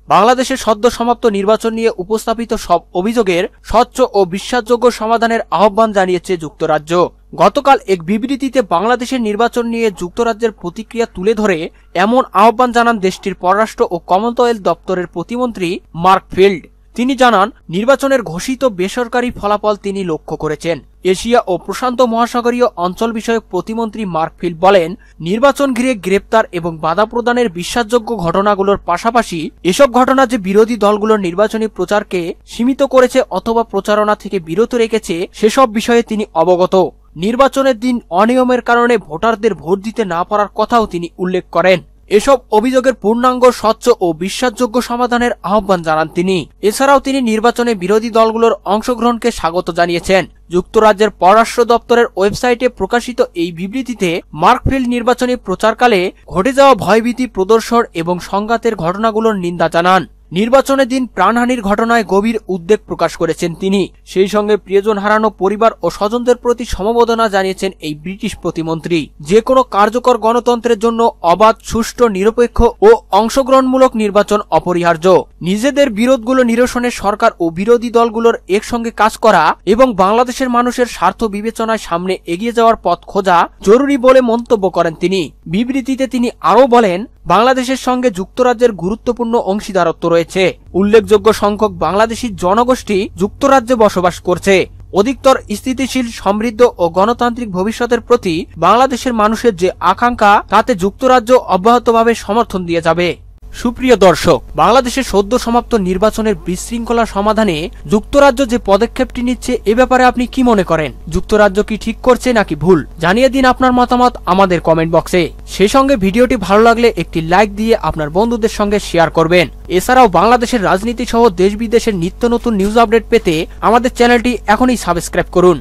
বাংলাদেশের সদ্য সমাপ্ত নির্বাচন নিয়ে উপস্থাপিত সব অভিযোগের স্বচ্ছ ও বিশ্বাসযোগ্য সমাধানের আহ্বান জানিয়েছে যুক্তরাজ্য। গতকাল এক বিবৃতিতে বাংলাদেশের নির্বাচন নিয়ে যুক্তরাজ্যের প্রতিক্রিয়া তুলে ধরে এমন আহ্বান জানান দেশটির পররাষ্ট্র ও কমনওয়েলথ দপ্তরের প্রতিমন্ত্রী মার্ক ফিল্ড। তিনি জানান, নির্বাচনের ঘোষিত বেসরকারি ফলাফল তিনি লক্ষ্য করেছেন। এশিয়া ও প্রশান্ত মহাসাগরীয় অঞ্চল বিষয়ক প্রতিমন্ত্রী মার্ক ফিল্ড বলেন, নির্বাচন ঘিরে গ্রেপ্তার এবং বাধা প্রদানের বিশ্বাসযোগ্য ঘটনাগুলোর পাশাপাশি এসব ঘটনা যে বিরোধী দলগুলোর নির্বাচনী প্রচারকে সীমিত করেছে অথবা প্রচারণা থেকে বিরত রেখেছে সেসব বিষয়ে তিনি অবগত। নির্বাচনের দিন অনিয়মের কারণে ভোটারদের ভোট দিতে না পারার কথাও তিনি উল্লেখ করেন। এসব অভিযোগের পূর্ণাঙ্গ, স্বচ্ছ ও বিশ্বাসযোগ্য সমাধানের আহ্বান জানান তিনি। এছাড়াও তিনি নির্বাচনে বিরোধী দলগুলোর অংশগ্রহণকে স্বাগত জানিয়েছেন। যুক্তরাজ্যের পররাষ্ট্র দপ্তরের ওয়েবসাইটে প্রকাশিত এই বিবৃতিতে মার্কফিল্ড নির্বাচনী প্রচারকালে ঘটে যাওয়া ভয়ভীতি প্রদর্শন এবং সংঘাতের ঘটনাগুলোর নিন্দা জানান। নির্বাচনের দিন প্রাণহানির ঘটনায় গভীর উদ্বেগ প্রকাশ করেছেন তিনি। সেই সঙ্গে প্রিয়জন হারানো পরিবার ও স্বজনদের প্রতি সমবেদনা জানিয়েছেন এই ব্রিটিশ প্রতিমন্ত্রী। যে কোনো কার্যকর গণতন্ত্রের জন্য অবাধ, সুষ্ঠু, নিরপেক্ষ ও অংশগ্রহণমূলক নির্বাচন অপরিহার্য। নিজেদের বিরোধগুলো নিরসনে সরকার ও বিরোধী দলগুলোর একসঙ্গে কাজ করা এবং বাংলাদেশের মানুষের স্বার্থ বিবেচনায় সামনে এগিয়ে যাওয়ার পথ খোঁজা জরুরি বলে মন্তব্য করেন তিনি। বিবৃতিতে তিনি আরও বলেন, বাংলাদেশের সঙ্গে যুক্তরাজ্যের গুরুত্বপূর্ণ অংশীদারত্ব রয়েছে। উল্লেখযোগ্য সংখ্যক বাংলাদেশী জনগোষ্ঠী যুক্তরাজ্যে বসবাস করছে। অধিকতর স্থিতিশীল, সমৃদ্ধ ও গণতান্ত্রিক ভবিষ্যতের প্রতি বাংলাদেশের মানুষের যে আকাঙ্ক্ষা, তাতে যুক্তরাজ্য অব্যাহতভাবে সমর্থন দিয়ে যাবে। সুপ্রিয় দর্শক, বাংলাদেশের সদ্য সমাপ্ত নির্বাচনের বিশৃঙ্খলা সমাধানে যুক্তরাজ্য যে পদক্ষেপটি নিচ্ছে এ ব্যাপারে আপনি কি মনে করেন? যুক্তরাজ্য কি ঠিক করছে নাকি ভুল? জানিয়ে দিন আপনার মতামত আমাদের কমেন্ট বক্সে। সেই সঙ্গে ভিডিওটি ভালো লাগলে একটি লাইক দিয়ে আপনার বন্ধুদের সঙ্গে শেয়ার করবেন। এছাড়াও বাংলাদেশের রাজনীতি সহ দেশ বিদেশের নিত্য নতুন নিউজ আপডেট পেতে আমাদের চ্যানেলটি এখনই সাবস্ক্রাইব করুন।